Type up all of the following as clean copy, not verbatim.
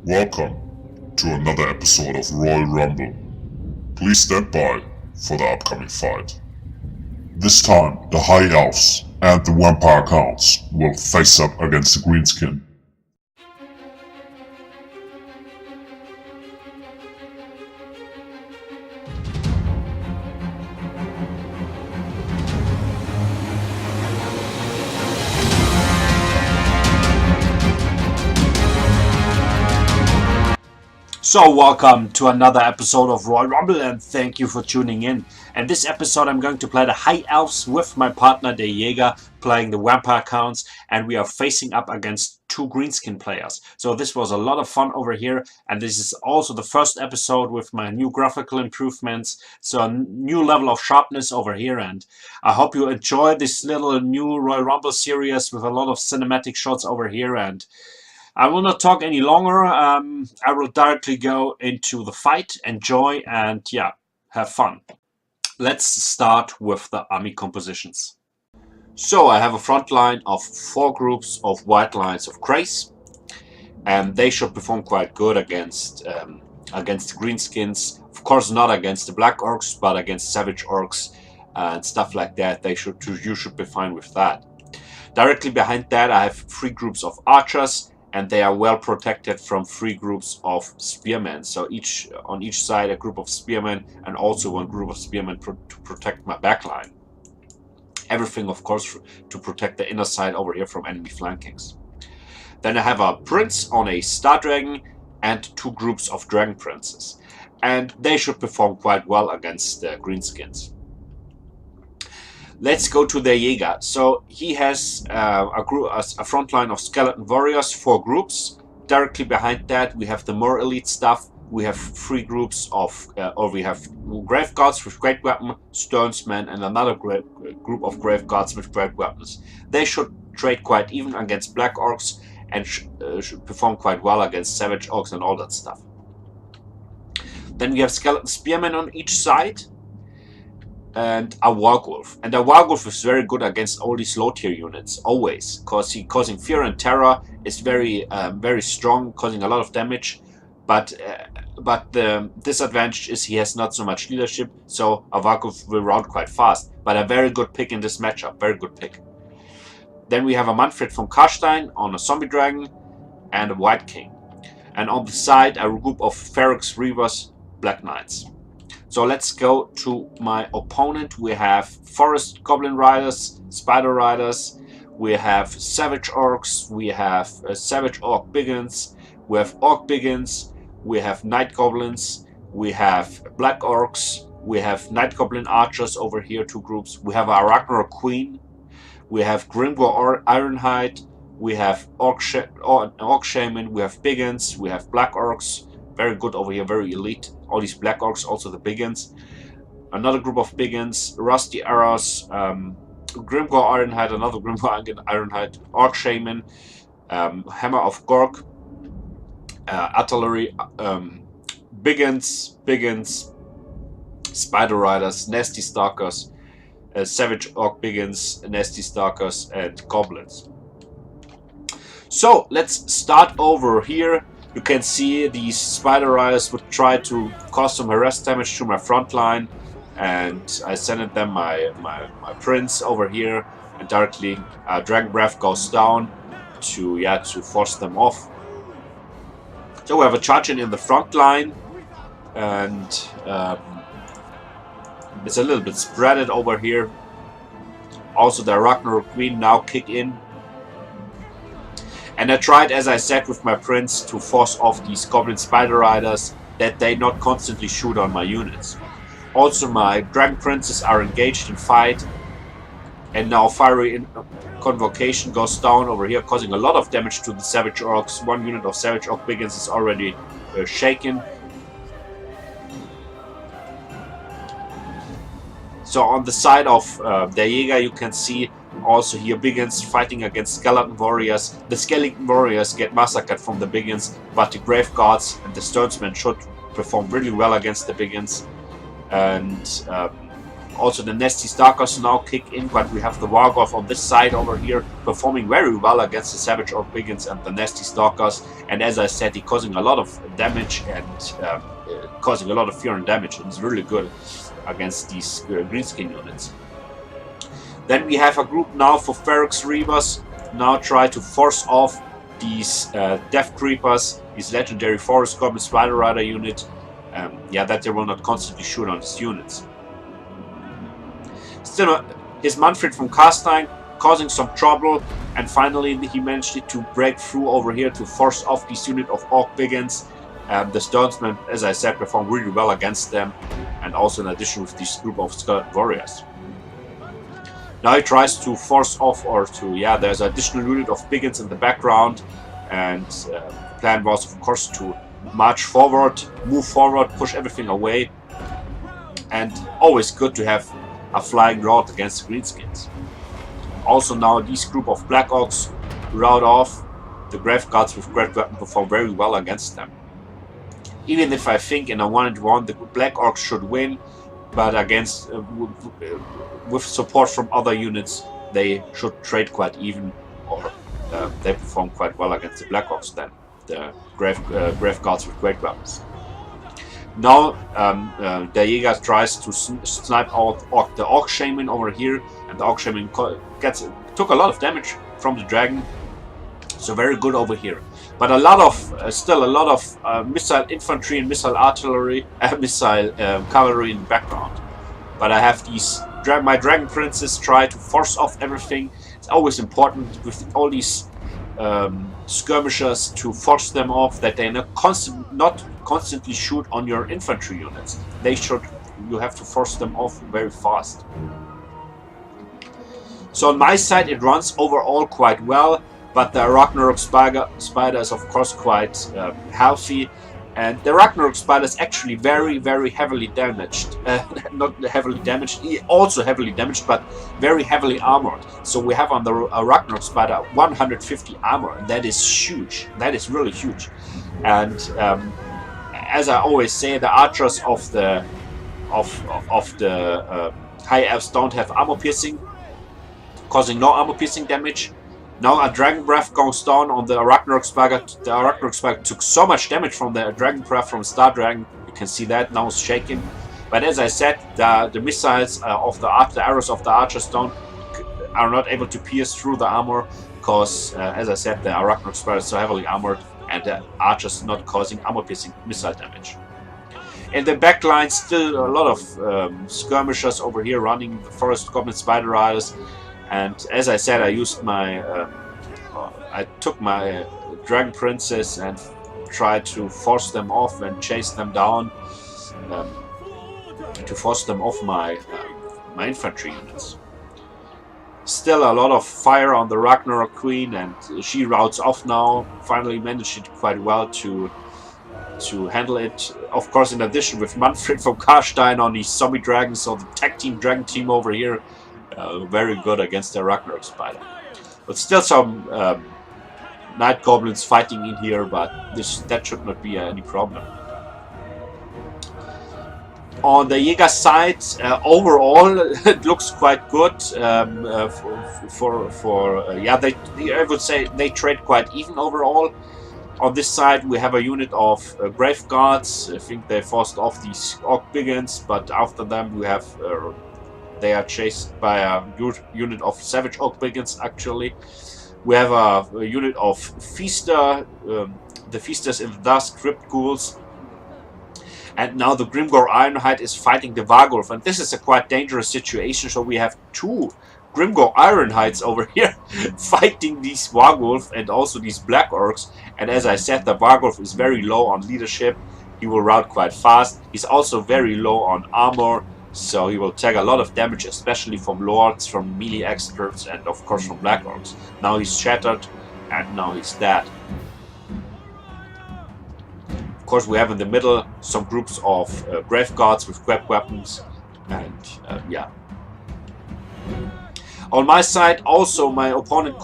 Welcome to another episode of Royal Rumble. Please stand by for the upcoming fight. This time, the High Elves and the Vampire Counts will face up against the Greenskin. So welcome to another episode of Royal Rumble and thank you for tuning in. And this episode I'm going to play the High Elves with my partner the Jäger playing the Vampire Counts, and we are facing up against two Greenskin players. So this was a lot of fun over here, and this is also the first episode with my new graphical improvements. So a new level of sharpness over here, and I hope you enjoy this little new Royal Rumble series with a lot of cinematic shots over here. And I will not talk any longer. I will directly go into the fight, enjoy, and yeah, have fun. Let's start with the army compositions. So I have a front line of 4 groups of white lines of Grace, and they should perform quite good against the Greenskins. Of course, not against the Black Orcs, but against Savage Orcs and stuff like that. You should be fine with that. Directly behind that, I have 3 groups of archers, and they are well protected from 3 groups of spearmen. So on each side a group of spearmen, and also 1 group of spearmen to protect my backline. Everything, of course, to protect the inner side over here from enemy flankings. Then I have a prince on a star dragon and 2 groups of dragon princes, and they should perform quite well against the greenskins. Let's go to the Jäger. So he has a front line of skeleton warriors, 4 groups. Directly behind that, we have the more elite stuff. We have 3 groups of, we have grave guards with great weapon, stonesmen, and another group of grave guards with great weapons. They should trade quite even against black orcs and should perform quite well against savage orcs and all that stuff. Then we have skeleton spearmen on each side, and a Wargulf. And a Wargulf is very good against all these low tier units, always, because he causing fear and terror, is very strong, causing a lot of damage. But the disadvantage is he has not so much leadership, so a Wargulf will round quite fast. But a very good pick in this matchup, very good pick. Then we have a Manfred from Karstein on a zombie dragon and a White King. And on the side, a group of Ferox Reavers, Black Knights. So let's go to my opponent. We have Forest Goblin Riders, Spider Riders, we have Savage Orcs, we have Savage Orc Biggins, we have Orc Biggins, we have Night Goblins, we have Black Orcs, we have Night Goblin Archers over here, 2 groups, we have a Ragnarok Queen, we have Grimgor Ironhide, we have Orc Shaman, we have Biggins, we have Black Orcs. Very good over here, very elite. All these black orcs, also the Biggins. Another group of Biggins, Rusty Arrows, Grimgor Ironhide, another Grimgor Ironhide, Orc Shaman, Hammer of Gork, Artillery, Biggins, Spider Riders, Nasty Stalkers, Savage Orc Biggins, Nasty Stalkers, and Goblins. So let's start over here. You can see these Spider Riders would try to cause some harass damage to my front line, and I sent them my prince over here, and directly Dragon Breath goes down to force them off. So we have a charge in the front line, and it's a little bit spreaded over here. Also the Ragnarok Queen now kick in. And I tried, as I said, with my prince to force off these Goblin Spider Riders, that they not constantly shoot on my units. Also my Dragon Princes are engaged in fight, and now Fiery Convocation goes down over here, causing a lot of damage to the Savage Orcs. 1 unit of Savage Orc Biggins is already shaken. So on the side of the Jäger, you can see also here Biggins fighting against Skeleton Warriors. The Skeleton Warriors get massacred from the Biggins, but the Grave Guards and the Stonesmen should perform really well against the Biggins. And Also the nasty stalkers now kick in, but we have the Wargolf on this side over here performing very well against the Savage Orc Biggins and the nasty stalkers. And as I said, he's causing a lot of damage and causing a lot of fear and damage. And it's really good against these Greenskin units. Then we have a group now for Ferox Reavers. Now try to force off these Death Creepers, these legendary Forest Goblin Spider Rider unit. Yeah, that they will not constantly shoot on his units. Still, his Manfred from Castine causing some trouble, and finally he managed to break through over here to force off this unit of Orc Biggins. The Stonesmen, as I said, perform really well against them, and also in addition with this group of Skeleton Warriors. Now he tries to force off, or to, yeah, there's an additional unit of Biggins in the background, and the plan was, of course, to march forward, move forward, push everything away, and always good to have a flying rout against the Greenskins. Also now this group of Black Orcs rout off. The Grave Guards with Great Weapon perform very well against them. Even if I think in a 1-1 the Black Orcs should win, but against with support from other units they should trade quite even, or they perform quite well against the Black Orcs then, the Grave Guards with Great Weapons. Now the Jäger tries to snipe out the Orc Shaman over here, and the Orc Shaman took a lot of damage from the dragon, so very good over here. But a lot of still a lot of missile infantry and missile artillery, missile cavalry in the background. But I have these my Dragon Princes try to force off everything. It's always important with all these skirmishers to force them off, that they not constantly shoot on your infantry units. You have to force them off very fast. So on my side it runs overall quite well, but the Ragnarok Spider is of course quite healthy, and the Ragnarok Spider is actually very heavily damaged. Not heavily damaged, also heavily damaged, but very heavily armored. So we have on the Ragnarok Spider 150 armor, and that is huge. That is really huge. And as I always say, the archers of the High Elves don't have armor piercing, causing no armor piercing damage. Now a Dragon Breath goes down on the Ragnarok Spider. The Ragnarok Spider took so much damage from the Dragon Breath from Star Dragon. You can see that now it's shaking. But as I said, the missiles of the arrows of the archers are not able to pierce through the armor, because as I said, the Ragnarok Spider is so heavily armored, and the archers not causing armor piercing missile damage. In the back line, still a lot of skirmishers over here running the Forest Goblin Spider Riders. And as I said, I took my Dragon Princess and tried to force them off and chase them down, to force them off my infantry units. Still a lot of fire on the Ragnarok Queen, and she routes off now. Finally managed it quite well to handle it. Of course, in addition with Manfred from Karstein on these zombie dragons, so the tag team dragon team over here. Very good against the Ragnarok Spider. But still some Night Goblins fighting in here, but that should not be any problem. On the Jäger side, overall it looks quite good. I would say they trade quite even overall. On this side we have a unit of Grave Guards. I think they forced off these Orc Biggins, but after them we have they are chased by a unit of Savage Orc Biggins, actually. We have a unit of Feaster, the Feasters in the Dusk, Crypt Ghouls. And now the Grimgor Ironhide is fighting the Vargulf. And this is a quite dangerous situation, so we have two Grimgor Ironhides over here fighting these Vargulf and also these Black Orcs. And as I said, the Vargulf is very low on leadership. He will rout quite fast. He's also very low on armor. So he will take a lot of damage, especially from Lords, from melee experts, and of course from Black Orcs. Now he's shattered, and now he's dead. Of course, we have in the middle some groups of Grave Guards with Grab Weapons, and yeah. On my side, also my opponent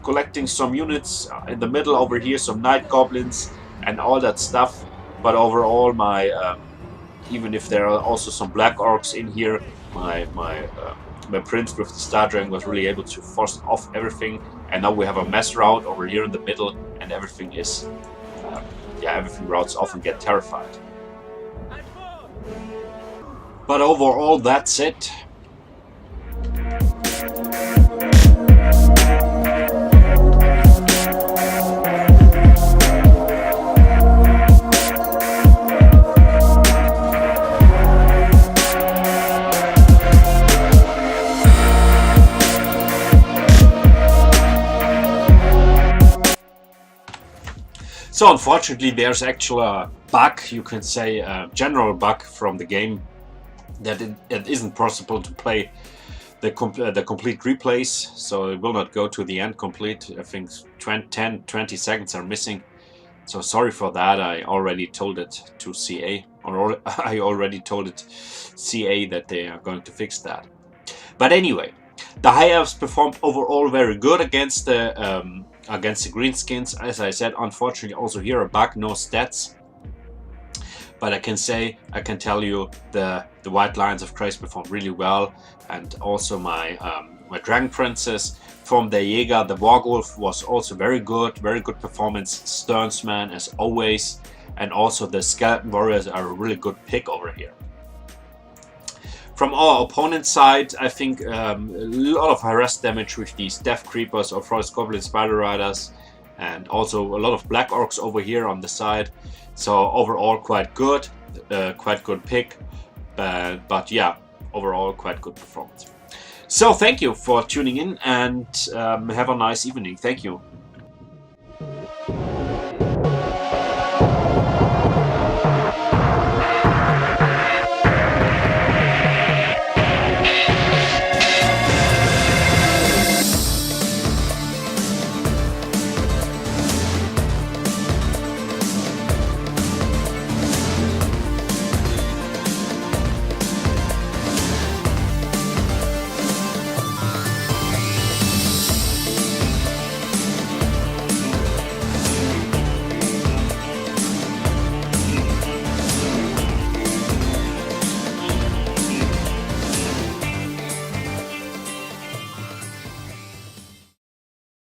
collecting some units in the middle over here, some Night Goblins and all that stuff. But overall, my even if there are also some black orcs in here. My prince with the Star Dragon was really able to force off everything, and now we have a mass rout over here in the middle, and everything is, everything routes off and get terrified. But overall, that's it. So unfortunately, there's actually a bug, you can say a general bug from the game, that it isn't possible to play the complete replays, so it will not go to the end complete. I think 10-20 seconds are missing, so sorry for that. I already told it to CA, or I already told it CA that they are going to fix that. But anyway, the High Elves performed overall very good against the Greenskins. As I said, unfortunately also here a bug, no stats. But I can tell you the White Lions of Trace performed really well, and also my Dragon Princess from the Jäger, the Wargolf, was also very good performance. Sternsman as always, and also the Skeleton Warriors are a really good pick over here. From our opponent's side, I think a lot of harass damage with these Death Creepers or Forest Goblin Spider Riders, and also a lot of Black Orcs over here on the side. So overall quite good pick, but yeah, overall quite good performance. So thank you for tuning in, and have a nice evening. Thank you.